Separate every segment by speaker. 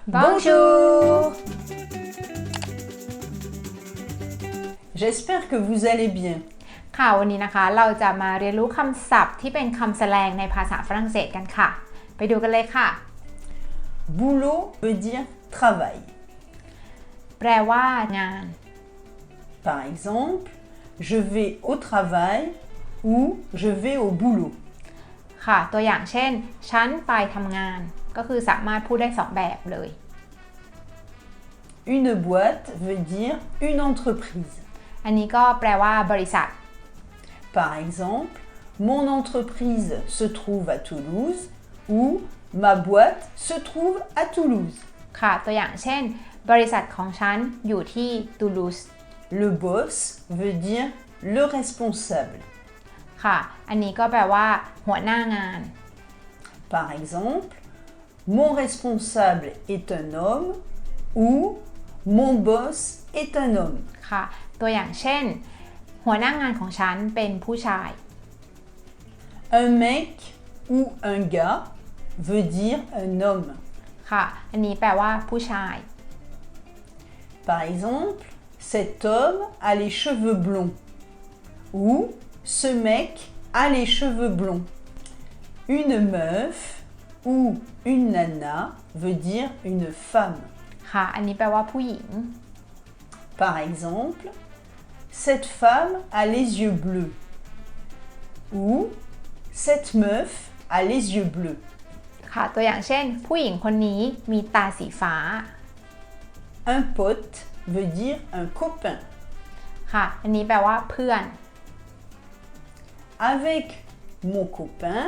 Speaker 1: Bonjour! J'espère que vous allez bien.
Speaker 2: ค่ะวันนี้นะคะเราจะมาเรียนรู้คำศัพท์ที่เป็นคำแสลงในภาษาฝรั่งเศสกันค่ะไปดูกันเลยค่ะ
Speaker 1: Boulot veut dire travail.
Speaker 2: แปลว่างาน
Speaker 1: Par exemple, je vais au travail ou je vais au boulot.
Speaker 2: ค่ะตัวอย่างเช่นฉันไปทำงานก็คือสามารถพูดได้สองแบบเลย
Speaker 1: Une boîte veut dire une entreprise.
Speaker 2: อันนี้ก็แปลว่าบริษัท
Speaker 1: Par exemple, mon entreprise se trouve à Toulouse ou ma boîte se trouve à Toulouse.
Speaker 2: ค่ะตัวอย่างเช่นบริษัทของฉันอยู่ที่ตูลูส
Speaker 1: Le boss veut dire le responsable.
Speaker 2: ค่ะอันนี้ก็แปลว่าหัวหน้างาน
Speaker 1: Par exemple, mon responsable est un homme ou mon boss est un homme.
Speaker 2: ค่ะตัวอย่างเช่นหัวหน้างานของฉันเป็นผู้ชาย
Speaker 1: Un mec ou un gars veut dire un homme.
Speaker 2: ค่ะอันนี้แปลว่าผู้ชาย
Speaker 1: Par exemple, cet homme a les cheveux blonds ou ce mec a les cheveux blonds. Une meuf ou une nana veut dire une femme.
Speaker 2: ค่ะอันนี้แปลว่าผู้หญิง
Speaker 1: Par exemple, cette femme a les yeux bleus ou cette meuf a les yeux bleus.
Speaker 2: ค่ะตัวอย่างเช่นผู้หญิงคนนี้มีตาสีฟ้า
Speaker 1: Un pote veut dire un copain.
Speaker 2: ค่ะอันนี้แปลว่าเพื่อน
Speaker 1: Avec mon copain,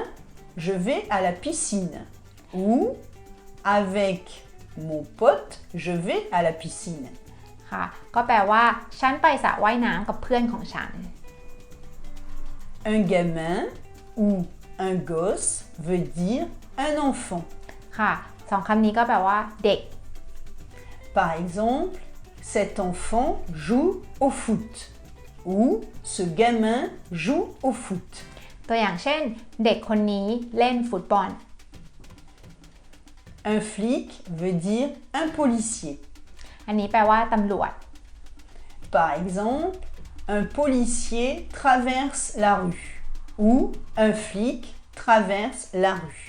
Speaker 1: je vais à la piscine. Ou avec mon pote, je vais à la piscine.
Speaker 2: ค่ะก็แปลว่าฉันไปสระว่ายน้ำกับเพื่อนของฉัน
Speaker 1: Un gamin ou un gosse veut dire un enfant.
Speaker 2: ค่ะสองคำนี้ก็แปลว่าเด็ก
Speaker 1: Par exemple, cet enfant joue au foot. Ou ce gamin joue au foot.
Speaker 2: ตัวอย่างเช่นเด็กคนนี้เล่นฟุตบอล
Speaker 1: Un flic veut dire un policier.
Speaker 2: อันนี้แปลว่าตำรวจ
Speaker 1: Par exemple, un policier traverse la rue. Ou un flic traverse la rue.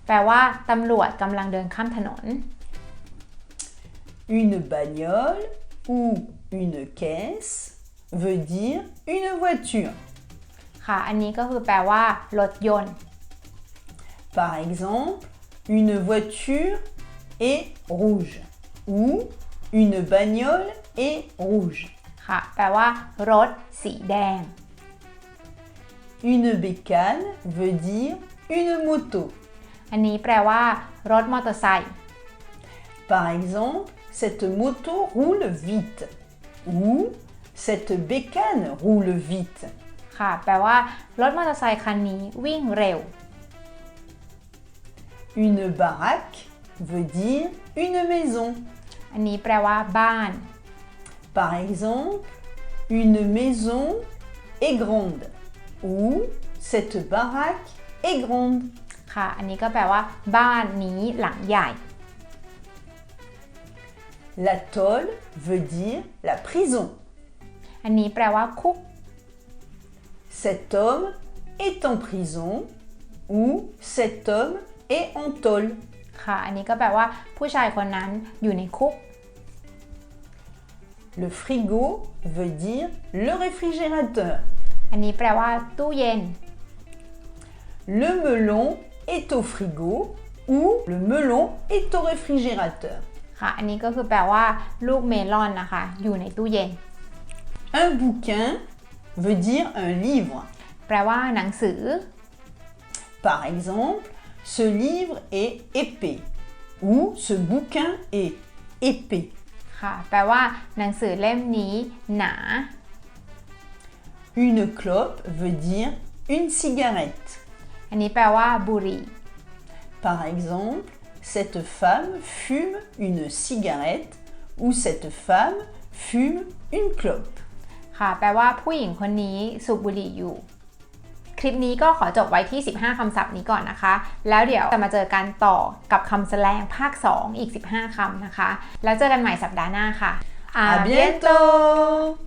Speaker 2: แปลว่าตำรวจกำลังเดินข้ามถนน
Speaker 1: Une bagnole ou une caisse veut dire une voiture.
Speaker 2: ค่ะอันนี้ก็คือแปลว่ารถยนต์
Speaker 1: Par exemple, une voiture est rouge. Ou une bagnole est rouge.
Speaker 2: ค่ะแปลว่ารถสีแดง
Speaker 1: Une bécane veut dire une moto.
Speaker 2: อันนี้แปลว่ารถมอเตอร์ไซค์
Speaker 1: Par exemple, cette moto roule vite. Ou cette bécane roule vite.
Speaker 2: ค่ะแปลว่ารถมอเตอร์ไซค์คันนี้วิ่งเร็ว
Speaker 1: Une baraque veut dire une maison.
Speaker 2: อันนี้แปลว่าบ้าน
Speaker 1: Par exemple, une maison est grande. Ou cette baraque est grande.
Speaker 2: ค่ะอันนี้ก็แปลว่าบ้านนี้หลังใหญ่
Speaker 1: La tôle veut dire la prison.
Speaker 2: อันนี้แปลว่าคุก
Speaker 1: Cet homme est en prison. Ou cet homme est en tôle.
Speaker 2: ค่ะอันนี้ก็แปลว่าผู้ชายคนนั้นอยู่ในคุก
Speaker 1: Le frigo veut dire le réfrigérateur.
Speaker 2: อันนี้แปลว่าตู้เย็น
Speaker 1: Le melon est au frigo. Ou le melon est au réfrigérateur.
Speaker 2: ค่ะอันนี้ก็คือแปลว่าลูกเมลอนนะคะอยู่ในตู้เย็น
Speaker 1: Un bouquin veut dire un livre.
Speaker 2: แปลว่าหนังสือ
Speaker 1: Par exemple, ce livre est épais. Ou ce bouquin est épais.
Speaker 2: ค่ะแปลว่าหนังสือเล่มนี้หนา
Speaker 1: Une clope veut dire une cigarette.
Speaker 2: อันนี้แปลว่าบุหรี่
Speaker 1: Par exemple, cette femme fume une cigarette ou cette femme fume une clope.
Speaker 2: ค่ะแปลว่าผู้หญิงคนนี้สูบบุหรี่อยู่ คลิปนี้ก็ขอจบไว้ที่15คำศัพท์นี้ก่อนนะคะแล้วเดี๋ยวจะมาเจอกันต่อกับคำแสลงภาค2อีก15คำนะคะแล้วเจอกันใหม่สัปดาห์หน้าค่ะ
Speaker 1: À bientôt